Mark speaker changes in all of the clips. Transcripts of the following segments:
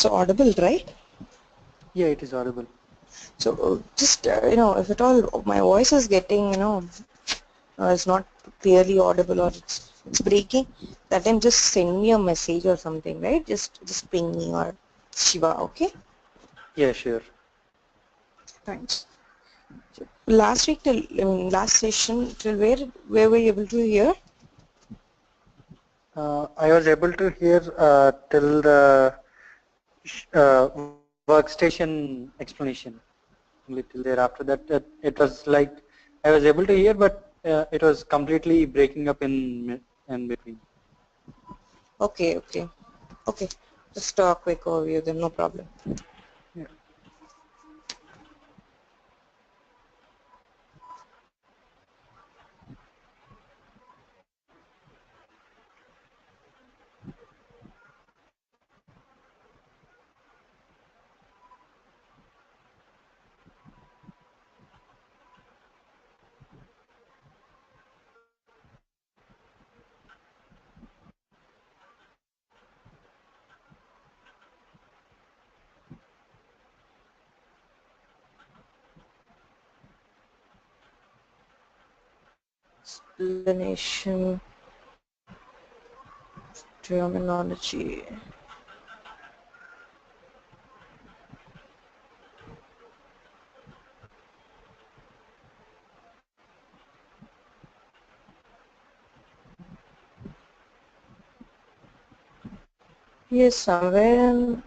Speaker 1: So audible, right?
Speaker 2: Yeah, it is audible.
Speaker 1: So just if at all my voice is getting it's not clearly audible or it's breaking, that time just send me a message or something, right? Just ping me or Shiva, okay?
Speaker 2: Yeah, sure.
Speaker 1: Thanks. So last week till last session till where were you able to hear?
Speaker 2: I was able to hear till the workstation explanation. Only till there. After that, it was like I was able to hear, but it was completely breaking up in between.
Speaker 1: Okay. Okay. Just a quick overview then, no problem.
Speaker 2: Yeah.
Speaker 1: Explanation, terminology. Yes, somewhere in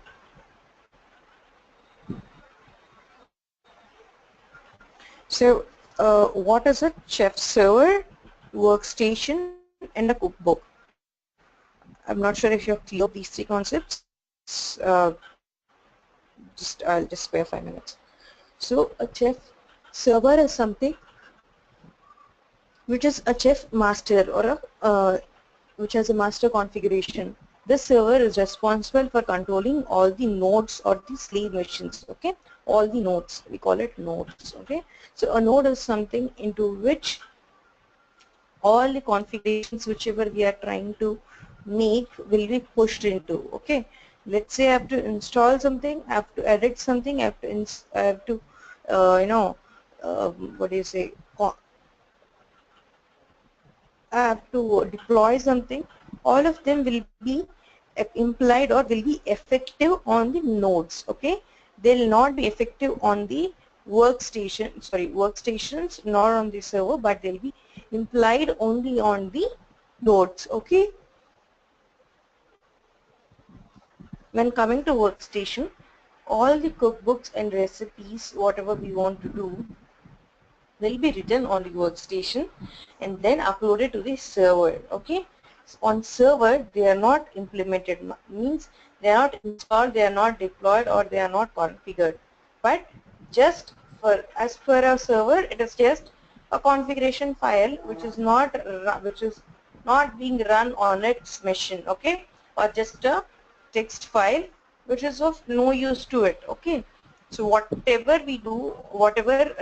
Speaker 1: so what is it? Chef server, workstation, and a cookbook. I'm not sure if you're clear of these three concepts. I'll just spare 5 minutes. So a chef server is something which is a chef master or a which has a master configuration. This server is responsible for controlling all the nodes or the slave machines, okay? All the nodes, we call it nodes, okay? So a node is something into which all the configurations whichever we are trying to make will be pushed into, okay? Let's say I have to install something, I have to edit something, I have to what do you say, I have to deploy something, all of them will be implied or will be effective on the nodes, okay? They'll not be effective on the workstations nor on the server, but they'll be implied only on the nodes, okay? When coming to workstation, all the cookbooks and recipes, whatever we want to do, will be written on the workstation and then uploaded to the server, okay? On server they are not implemented, means they are not installed, they are not deployed, or they are not configured, but just for as per our server it is just a configuration file which is not being run on its machine, okay? Or just a text file which is of no use to it, okay? So whatever we do, whatever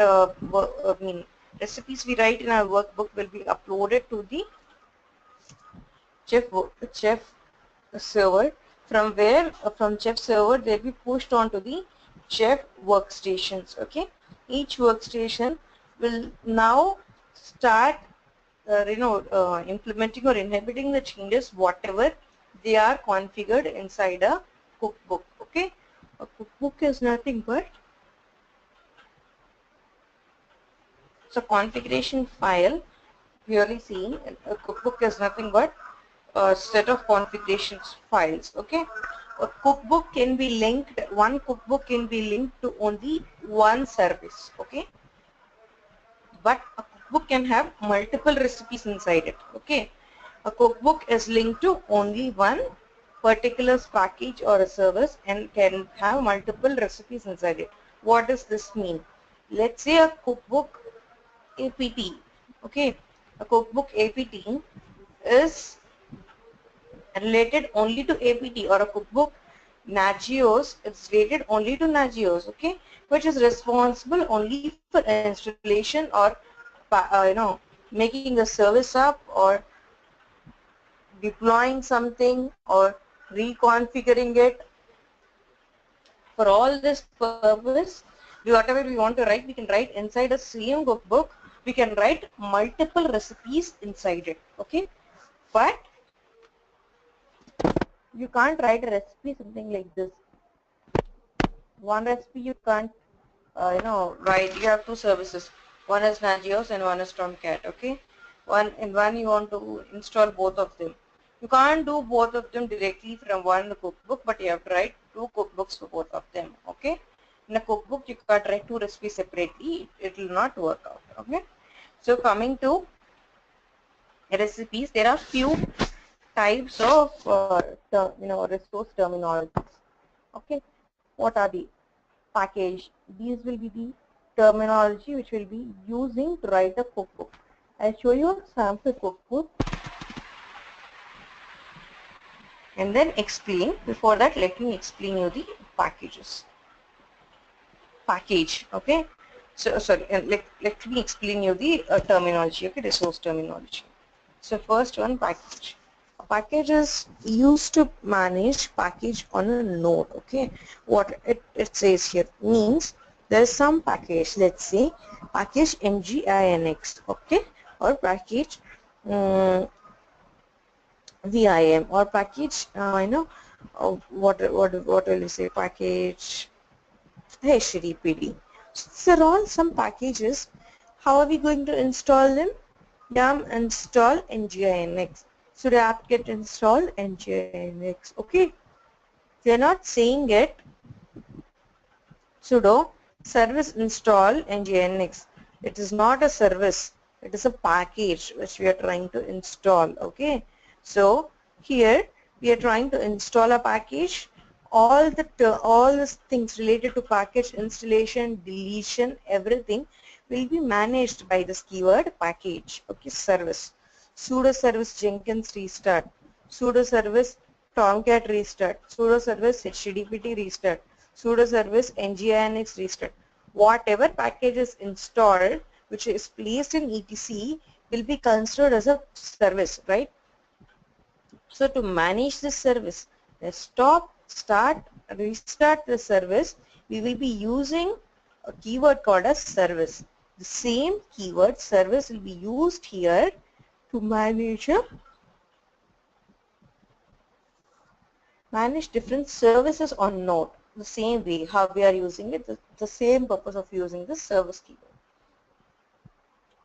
Speaker 1: recipes we write in our workbook will be uploaded to the chef server, from where from chef server they'll be pushed onto the chef workstations, okay? Each workstation will now start implementing or inhibiting the changes whatever they are configured inside a cookbook, okay? A cookbook is nothing but so configuration file, purely seeing a cookbook is nothing but a set of configurations files, okay? A cookbook can be linked, one cookbook can be linked to only one service, okay? But a cookbook can have multiple recipes inside it, okay? A cookbook is linked to only one particular package or a service and can have multiple recipes inside it. What does this mean? Let's say a cookbook APT, okay? A cookbook APT is related only to APT, or a cookbook Nagios is related only to Nagios, okay? Which is responsible only for installation or making the service up or deploying something or reconfiguring it For all this purpose, whatever we want to write, we can write inside a same cookbook. We can write multiple recipes inside it. Okay, but you can't write a recipe something like this. One recipe you can't, write. You have two services. One is Nagios and one is Tomcat. Okay, one you want to install both of them. You can't do both of them directly from one cookbook, but you have to write two cookbooks for both of them. Okay, in a cookbook you can't write two recipes separately. It will not work out. Okay, so coming to recipes, there are few types of resource terminologies. Okay, what are they? Package. These will be the terminology which will be using to write a cookbook. I'll show you a sample cookbook and then explain. Before that, let me explain you the packages. Package. Okay. So sorry, let me explain you the terminology. Okay, resource terminology. So first one, package. A package is used to manage package on a node. Okay, what it says here means there is some package. Let's say package Nginx. Okay, or package VIM or package what will you say, package HTTPD. So these are all some packages. How are we going to install them? Yum install Nginx. Should apt get install Nginx. Okay, we are not saying it sudo service install Nginx. It is not a service. It is a package which we are trying to install. Okay, so here we are trying to install a package. All the things related to package installation, deletion, everything will be managed by this keyword package. Okay, service. Sudo service Jenkins restart, sudo service Tomcat restart, sudo service HTTPD restart, sudo service Nginx restart. Whatever package is installed which is placed in etc will be considered as a service, right? So to manage this service, let's stop, start, restart the service. We will be using a keyword called as service. The same keyword service will be used here to manage different services on node. The same way how we are using it, the same purpose of using the service keyword.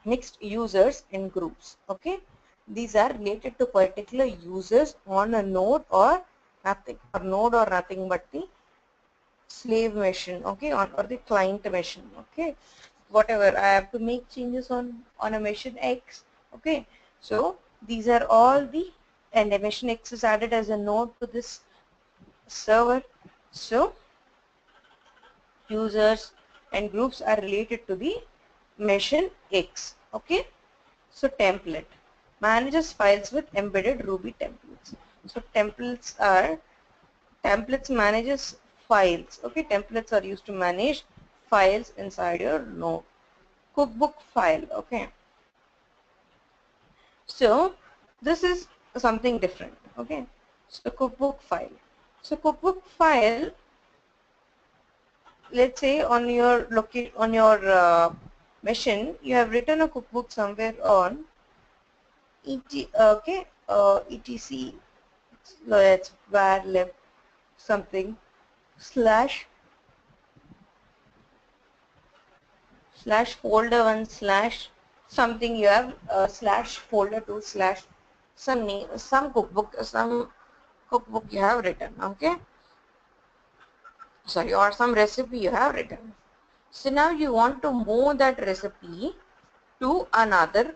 Speaker 1: Next, users and groups. Okay, these are related to particular users on a node or nothing, or node or nothing but the slave machine. Okay, or the client machine. Okay, whatever I have to make changes on a machine X. Okay, so these are all the, and the machine X is added as a node to this server. So users and groups are related to the machine X. Okay, so template manages files with embedded Ruby templates. So templates manages files. Okay, templates are used to manage files inside your node. Cookbook file. Okay, so this is something different. Okay, so cookbook file. So cookbook file, let's say on your machine you have written a cookbook somewhere on etc, let's var lib something slash folder 1 slash something, you have slash folder 2 slash some name, some cookbook you have written. Okay, sorry, or some recipe you have written. So now you want to move that recipe to another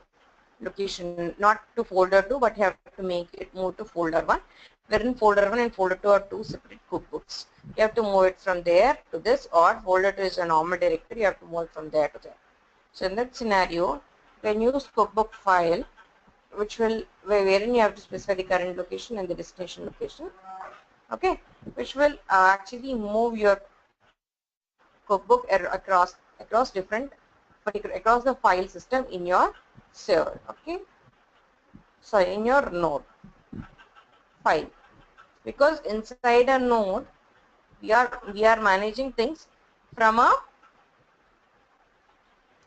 Speaker 1: location, not to folder 2, but you have to make it move to folder 1, wherein folder 1 and folder 2 are two separate cookbooks. You have to move it from there to this, or folder 2 is a normal directory, you have to move it from there to there. So in that scenario, you can use cookbook file, wherein you have to specify the current location and the destination location. Okay, which will actually move your cookbook across across the file system in your server. Okay, sorry, in your node file, because inside a node we are managing things from a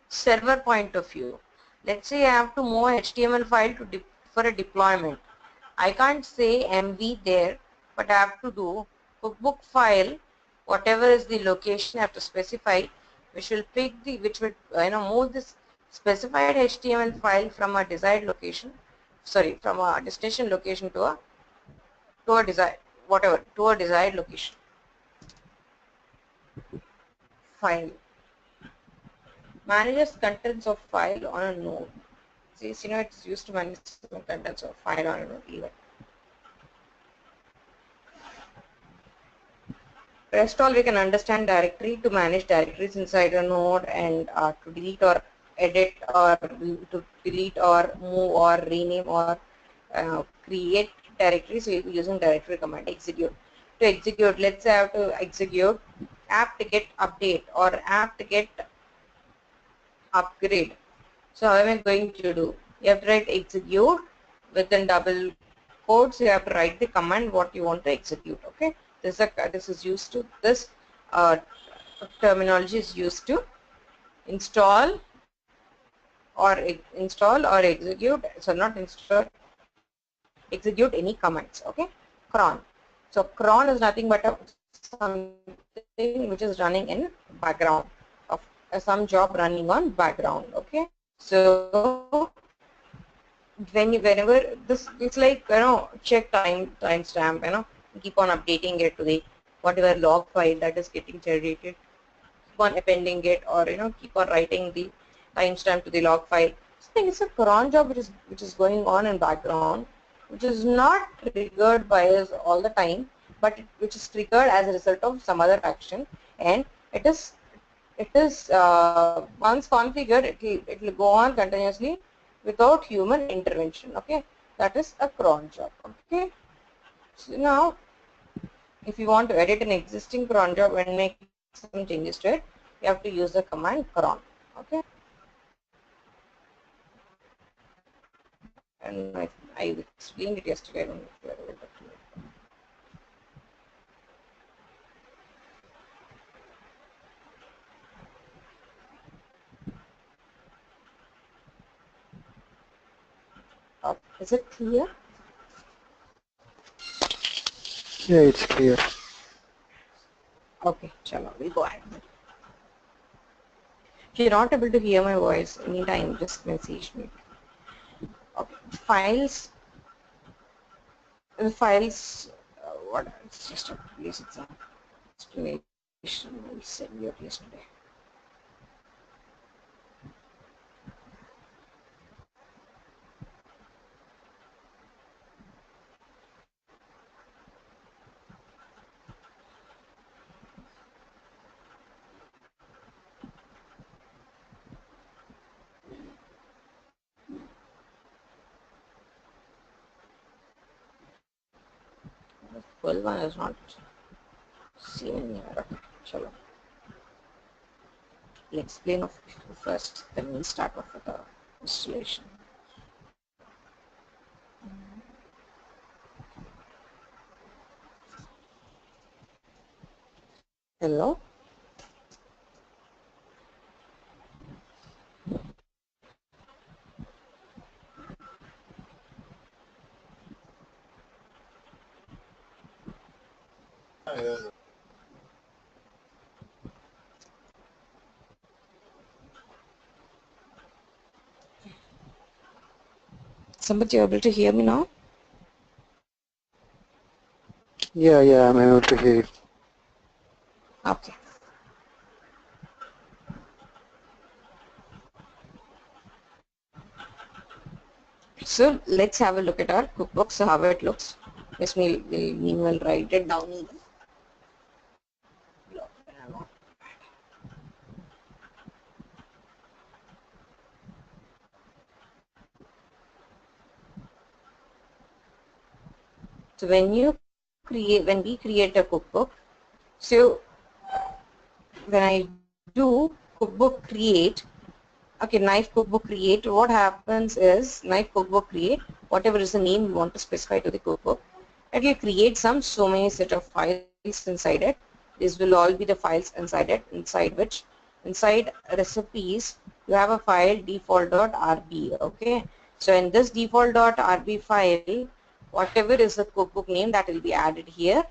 Speaker 1: server point of view. Let's say I have to move a HTML file to for a deployment. I can't say MV there, but I have to do cookbook file, whatever is the location I have to specify, which will pick the, which will move this specified HTML file from a desired location, sorry, from a destination location to a desired, whatever, to a desired location. File manages contents of file on a node. See, it's used to manage some contents of file on a node even. Rest all we can understand directory to manage directories inside a node and to delete or edit or to delete or move or rename or create directories using directory command execute. To execute, let's say I have to execute apt get update or apt get upgrade. So how am I going to do? You have to write execute within double quotes. You have to write the command what you want to execute. Okay, this is used to this terminology is used to install or execute. So not install, execute any commands. Okay, cron. So cron is nothing but something which is running in background of some job running on background. Okay, so whenever this, it's like check timestamp, keep on updating it to the whatever log file that is getting generated, keep on appending it, or keep on writing the timestamp to the log file. So I think it's a cron job which is going on in background, which is not triggered by us all the time, but which is triggered as a result of some other action, and it is once configured, it will go on continuously without human intervention. Okay, that is a cron job. Okay, so now if you want to edit an existing cron job and make some changes to it, you have to use the command cron. Okay, and I explained it yesterday. I don't know if you are able to. Is it clear?
Speaker 2: Yeah, it's clear.
Speaker 1: Okay, chalo, we'll go ahead. If you're not able to hear my voice anytime, just message me. Okay, files. The files. What? It's just a previous exam explanation. I sent you it yesterday. The full one is not seen here. Okay, chalo. I'll explain of first, then we'll start off with the installation. Hello? Somebody able to hear me now?
Speaker 2: Yeah, I'm able to hear you.
Speaker 1: Okay. So let's have a look at our cookbook, so how it looks. Let me meanwhile write it down even. So when we create a cookbook, so when I do cookbook create, okay, knife cookbook create, what happens is knife cookbook create, whatever is the name you want to specify to the cookbook, it will create so many set of files inside it. These will all be the files inside it, inside recipes you have a file default.rb. Okay, so in this default.rb file, whatever is the cookbook name, that will be added here,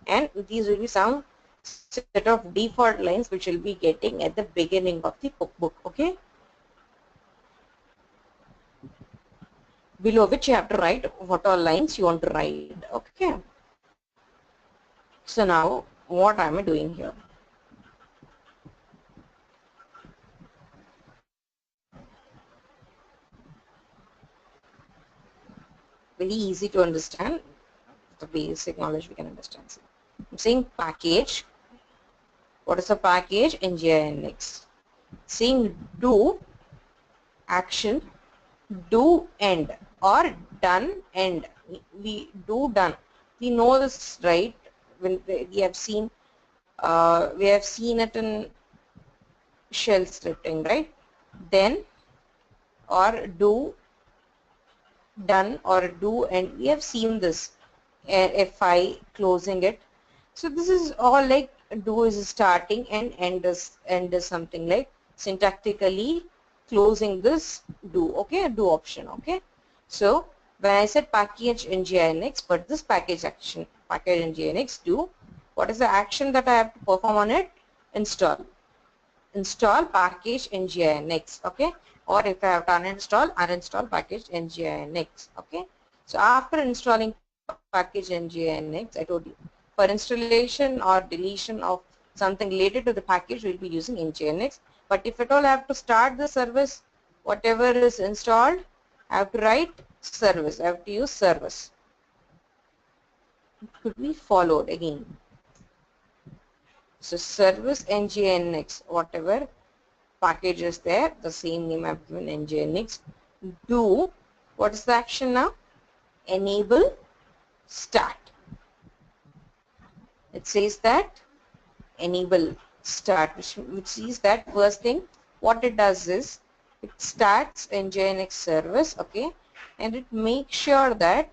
Speaker 1: and these will be some set of default lines which will be getting at the beginning of the cookbook. Okay, below which you have to write what all lines you want to write. Okay, so now what am I doing here? Very easy to understand, the basic knowledge we can understand. I'm saying package. What is a package? Nginx. Saying do action, do end, or done end. We do done. We know this, right? When we have seen it in shell scripting, right? Then or do done or do, and we have seen this fi closing it. So this is all like do is starting and end is something like syntactically closing this do. Okay, do option. Okay, so when I said package Nginx, but this package Nginx do, what is the action that I have to perform on it? Install package Nginx. Okay, or if I have to uninstall package Nginx. Okay, so after installing package Nginx, I told you, for installation or deletion of something related to the package, we'll be using Nginx. But if at all I have to start the service, whatever is installed, I have to write service. I have to use service. It could be followed again. So service Nginx, whatever package is there, the same name I've given, Nginx. Do, what is the action now? Enable start. It says that enable start, which is that first thing what it does is it starts Nginx service. Okay, and it makes sure that,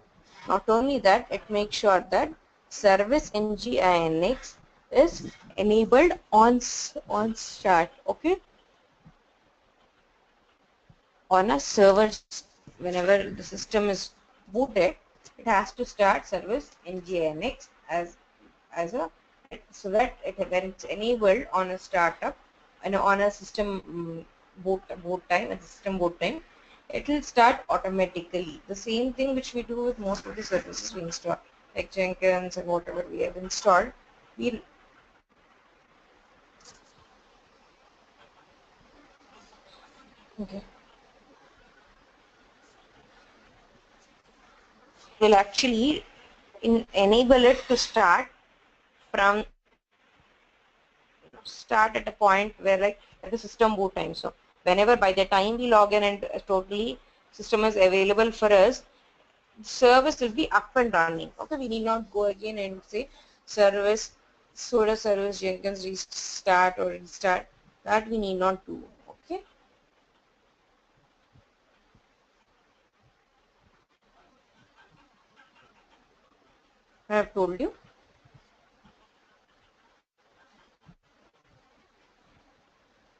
Speaker 1: not only that, it makes sure that service Nginx is enabled on start. Okay, on a server. Whenever the system is booted, it has to start service Nginx as a, so that when it's enabled on a startup and on a system boot time, it will start automatically. The same thing which we do with most of the services we install, like Jenkins and whatever we have installed. We okay. Will actually enable it to from start at a point where like at the system boot time. So whenever by the time we log in and totally system is available for us, service will be up and running. Okay, we need not go again and say service sudo service Jenkins restart or restart. That we need not do. Okay, I have told you.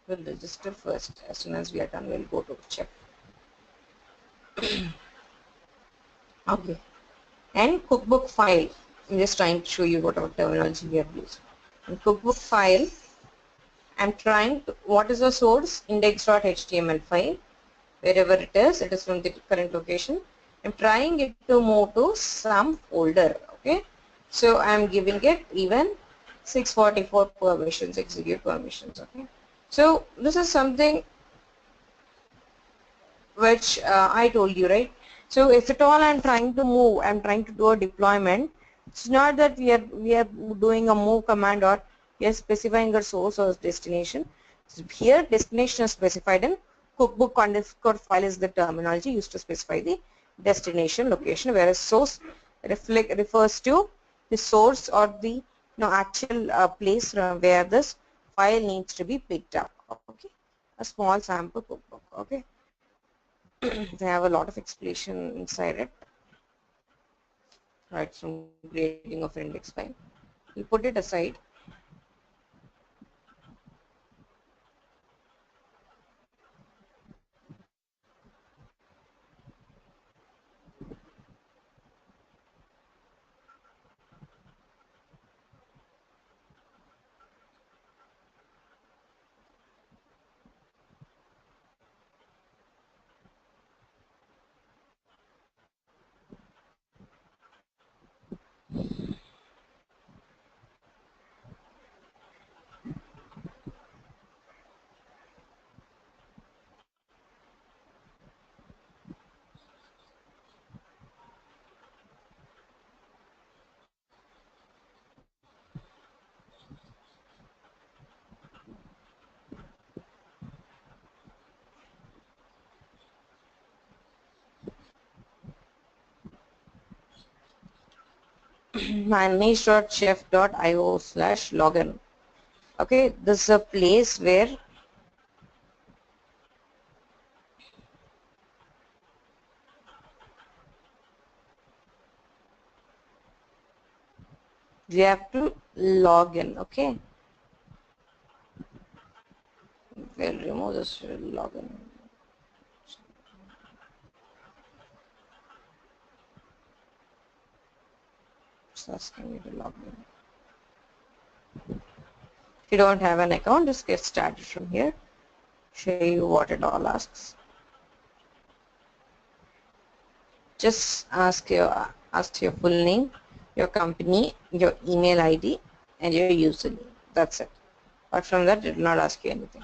Speaker 1: We'll register first. As soon as we are done, we'll go to check. Okay, and cookbook file. I'm just trying to show you what our terminology we have used. In cookbook file, I'm trying to, what is the source? Index.html file. Wherever it is from the current location. I'm trying it to move to some folder. Okay, so I'm giving it even 644 permissions, execute permissions. Okay, so this is something which I told you, right? So if at all I'm trying to move, I'm trying to do a deployment. It's not that we are doing a move command or we are specifying a source or destination. So here destination is specified in cookbook underscore file is the terminology used to specify the destination location, whereas source refers to the source or the actual place from where this file needs to be picked up. Okay, a small sample cookbook. Okay. They have a lot of explanation inside it, right from creating of index file. We'll put it aside. manage.chef.io/login. Okay, this is a place where you have to log in. Okay, we'll remove this login. It's asking you to log in. If you don't have an account, just get started from here. Show you what it all asks. Just ask your full name, your company, your email ID, and your username. That's it. Apart from that, it will not ask you anything.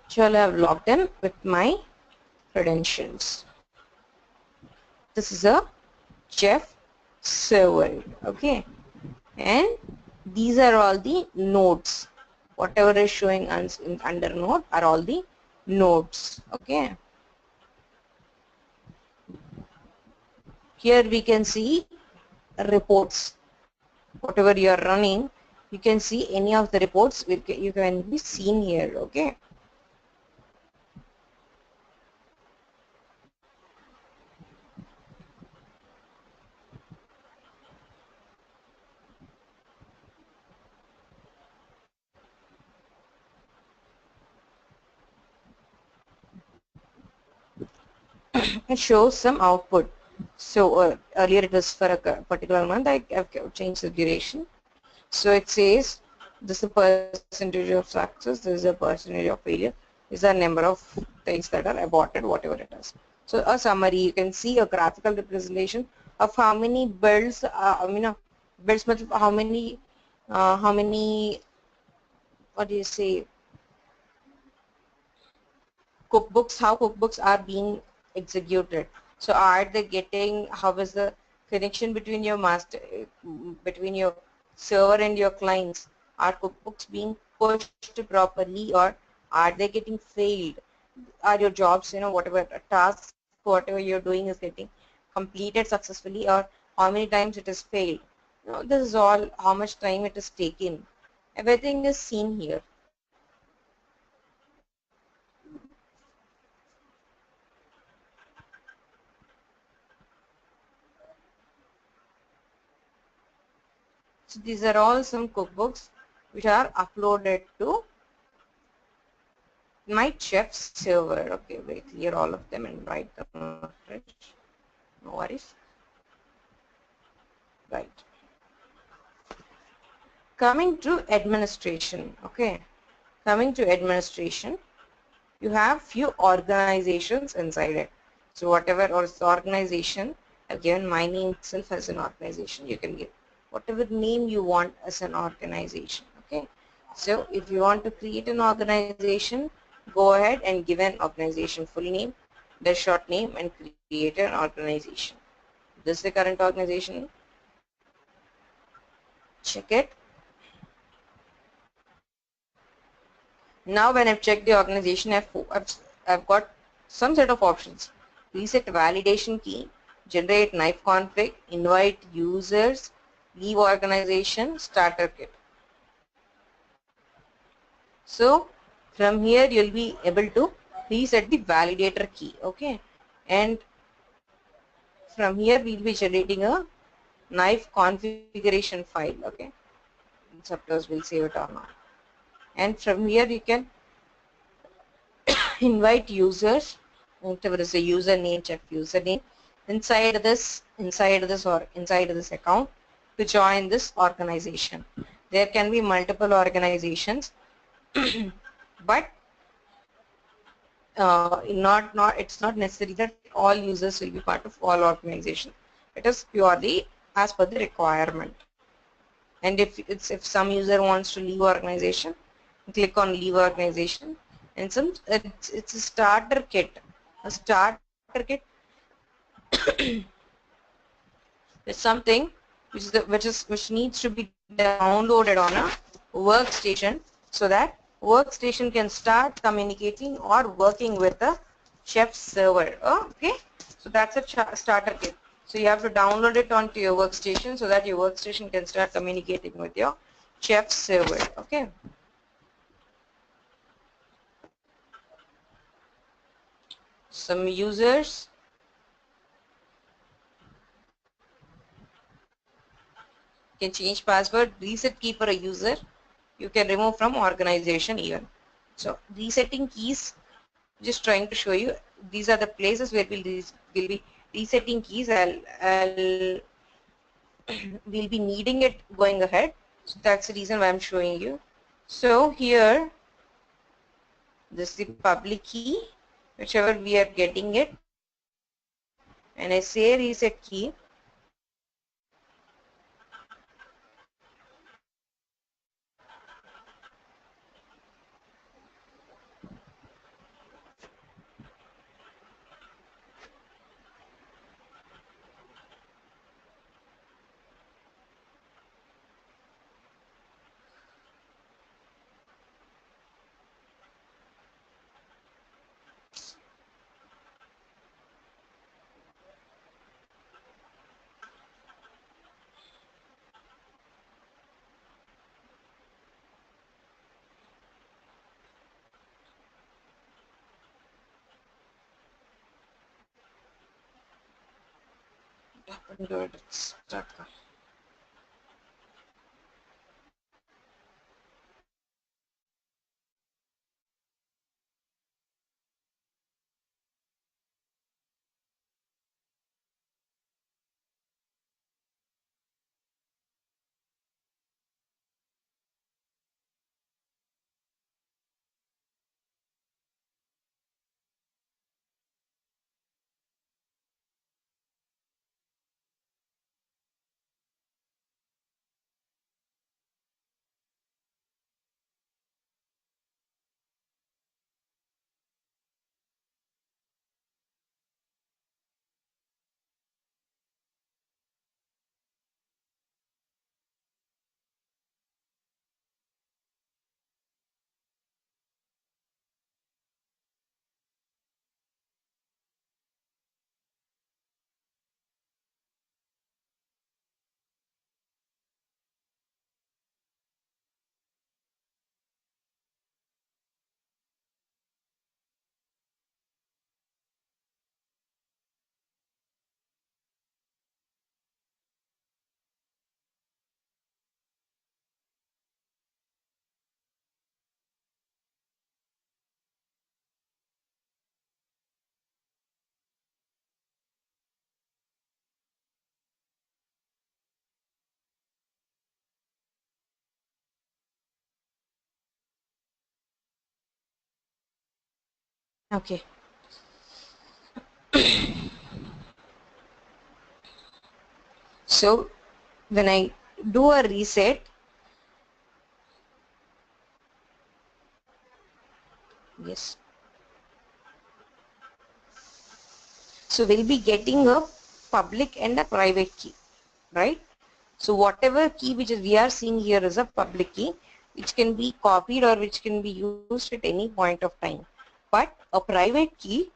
Speaker 1: Shall I have logged in with my credentials. This is a chef server. Okay, and these are all the nodes. Whatever is showing under node are all the nodes. Okay, here we can see reports. Whatever you are running, you can see any of the reports you can be seen here. Okay, it shows some output. So earlier it was for a particular month. I've changed the duration. So it says this is a percentage of success, this is a percentage of failure, these are number of things that are aborted, whatever it is. So a summary, you can see a graphical representation of how many builds, builds, how many, what do you say, cookbooks, how cookbooks are being executed. So are they getting, how is the connection between your between your server and your clients? Are cookbooks being pushed properly, or are they getting failed? Are your jobs, whatever tasks, whatever you're doing is getting completed successfully, or how many times it is failed? This is all how much time it is taken. Everything is seen here. So these are all some cookbooks which are uploaded to my chef server. Okay, we clear all of them and write them afresh. No worries. Right. Coming to administration. Okay. Coming to administration, you have few organizations inside it. So whatever organization, I've given my name itself as an organization. You can give whatever name you want as an organization. Okay. So if you want to create an organization, go ahead and give an organization full name, the short name, and create an organization. This is the current organization. Check it. Now when I've checked the organization, I've got some set of options. Reset validation key, generate knife config, invite users, leave organization, starter kit. So from here you'll be able to reset the validator key. Okay, and from here we'll be generating a knife configuration file. Okay, suppose we'll save it or not. And from here you can invite users, whatever is the username, chef username, inside this account to join this organization. There can be multiple organizations, but it's not necessary that all users will be part of all organization. It is purely as per the requirement. And if some user wants to leave organization, click on leave organization, and it's a starter kit. A starter kit is something which needs to be downloaded on a workstation, so that workstation can start communicating or working with the chef server. Okay, so that's a starter kit. So you have to download it onto your workstation so that your workstation can start communicating with your chef server. Okay. Some users can change password, reset key for a user. You can remove from organization even. So resetting keys, just trying to show you, these are the places where we'll be resetting keys. We'll be needing it going ahead. So that's the reason why I'm showing you. So here, this is the public key, whichever we are getting it, and I say reset key. Good. It's stuck. Okay. So when I do a reset, yes. So we'll be getting a public and a private key, right? So whatever key which we are seeing here is a public key, which can be copied or which can be used at any point of time. But a private key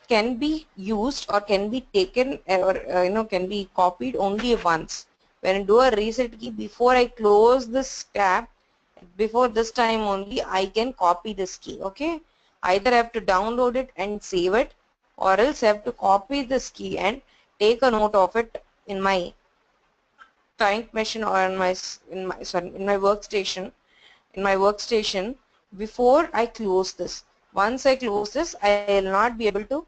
Speaker 1: can be used or can be taken or can be copied only once. When I do a reset key, before I close this tab, before this time only I can copy this key. Okay, either I have to download it and save it, or else I have to copy this key and take a note of it in my client machine or in my workstation before I close this. Once I close this, I will not be able to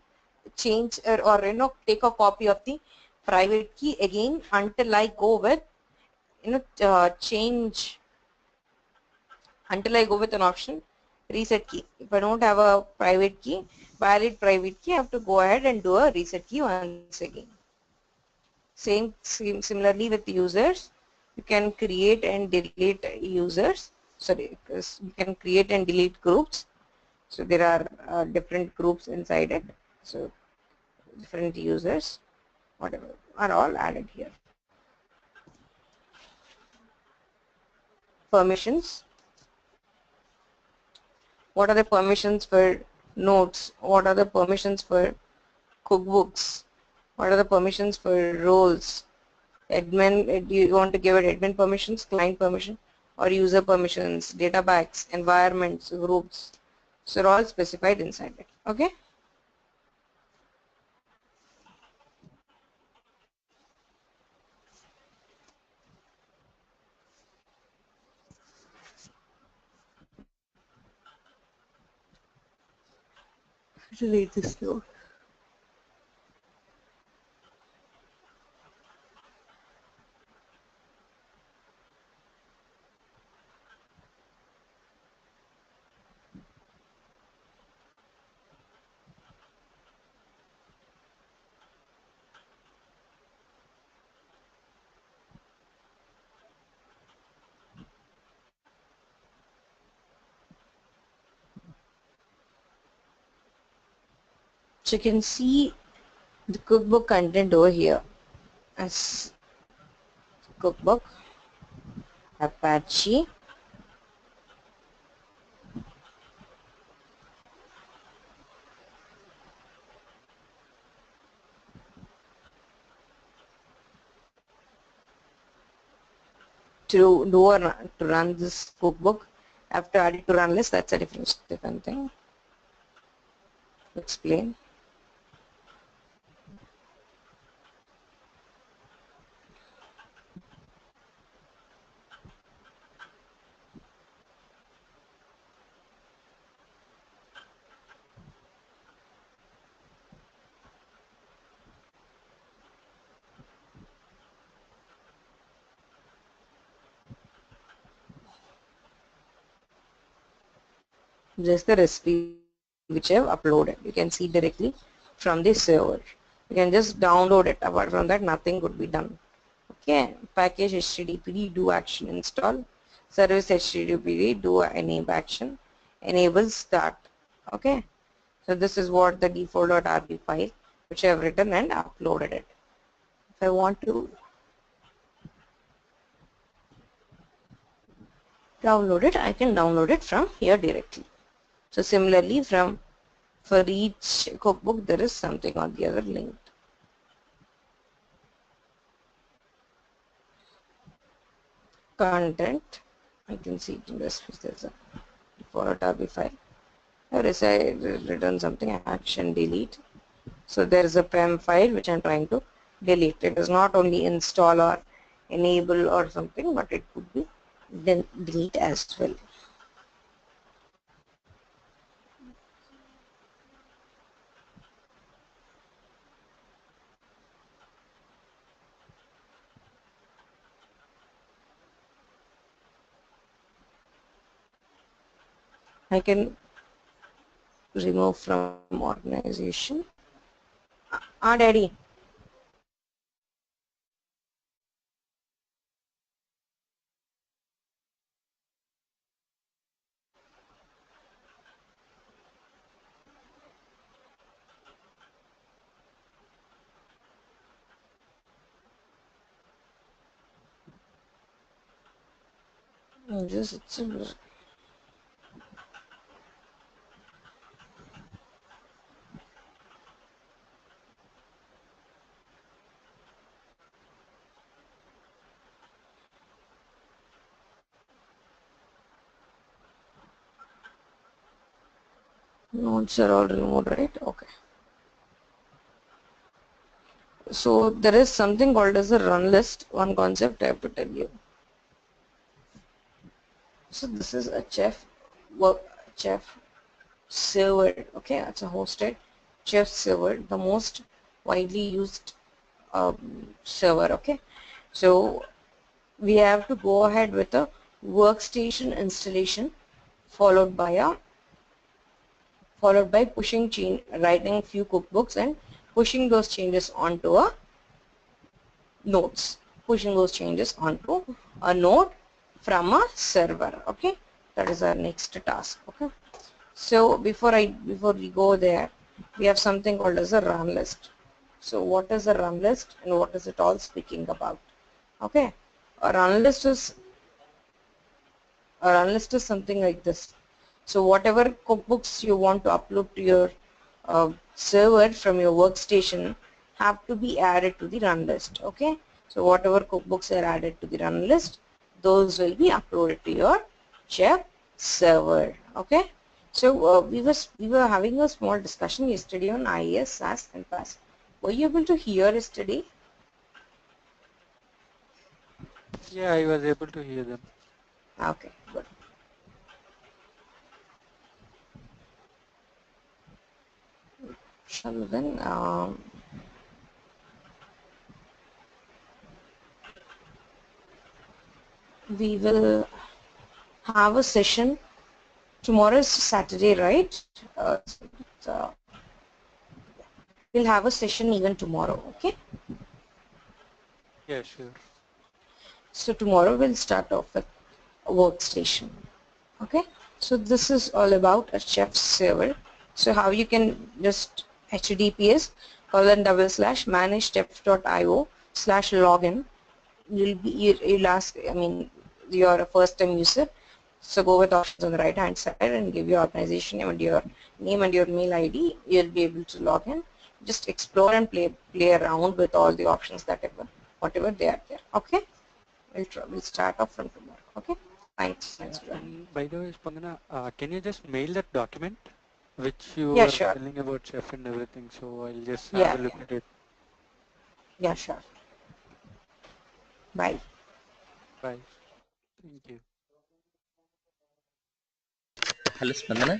Speaker 1: change or take a copy of the private key again until I go with change, until I go with an option reset key. If I don't have a private key, valid private key, I have to go ahead and do a reset key once again. Similarly with users, you can create and delete users. Sorry, you can create and delete groups. So there are different groups inside it. So different users, whatever, are all added here. Permissions. What are the permissions for notes? What are the permissions for cookbooks? What are the permissions for roles? Admin, do you want to give it admin permissions, client permission, or user permissions, data packs, environments, groups? So they're all specified inside it. Okay. Delete this note. So you can see the cookbook content over here as cookbook, Apache, to run this cookbook. After added to run list, that's a different thing. To explain. Just the recipe which I have uploaded. You can see directly from the server. You can just download it. Apart from that, nothing could be done. Okay, package HTTPD do action install, service HTTPD do enable action, enable start. Okay, so this is what the default.rb file which I have written and uploaded it. If I want to download it, I can download it from here directly. So similarly, for each cookbook there is something on the other linked. Content, I can see it in recipes. There's a default.rb file. I written something, action delete. So there is a PEM file which I'm trying to delete. It is not only install or enable or something, but it could be then delete as well. I can remove from organization. Daddy. It's nodes are all removed, right? Okay. So there is something called as a run list. One concept I have to tell you. So this is a chef server. Okay, it's a hosted chef server, the most widely used server. Okay, so we have to go ahead with a workstation installation followed by a followed by writing few cookbooks and pushing those changes onto a nodes, pushing those changes onto a node from a server. Okay, that is our next task. Okay, so before we go there, we have something called as a run list. So what is a run list and what is it all speaking about? Okay, a run list is something like this. So whatever cookbooks you want to upload to your server from your workstation have to be added to the run list. Okay, so whatever cookbooks are added to the run list, those will be uploaded to your chef server. Okay, so we were having a small discussion yesterday on IES, SAS, and PAS. Were you able to hear yesterday?
Speaker 2: Yeah, I was able to hear them.
Speaker 1: Okay, good. So then, we will have a session. Tomorrow is Saturday, right? So we'll have a session even tomorrow. Okay.
Speaker 2: Yeah, sure.
Speaker 1: So tomorrow we'll start off with a workstation. Okay. So this is all about a chef server. So how you can just HTTPS /manage/chef.io/login. You'll ask, I mean, you're a first time user, so go with options on the right hand side and give your organization name and your mail ID. You'll be able to log in. Just explore and play around with all the options that whatever they are there. Okay, we'll start off from tomorrow. Okay, thanks
Speaker 2: Yeah,
Speaker 1: for joining.
Speaker 2: and by the way, Spandana, can you just mail that document which you
Speaker 1: Yeah,
Speaker 2: were
Speaker 1: sure.
Speaker 2: telling about chef and everything? So I'll just have
Speaker 1: Yeah,
Speaker 2: a look
Speaker 1: yeah,
Speaker 2: at it.
Speaker 1: yeah, sure. Bye.
Speaker 2: Bye. Thank you.
Speaker 3: Hello, Spandana.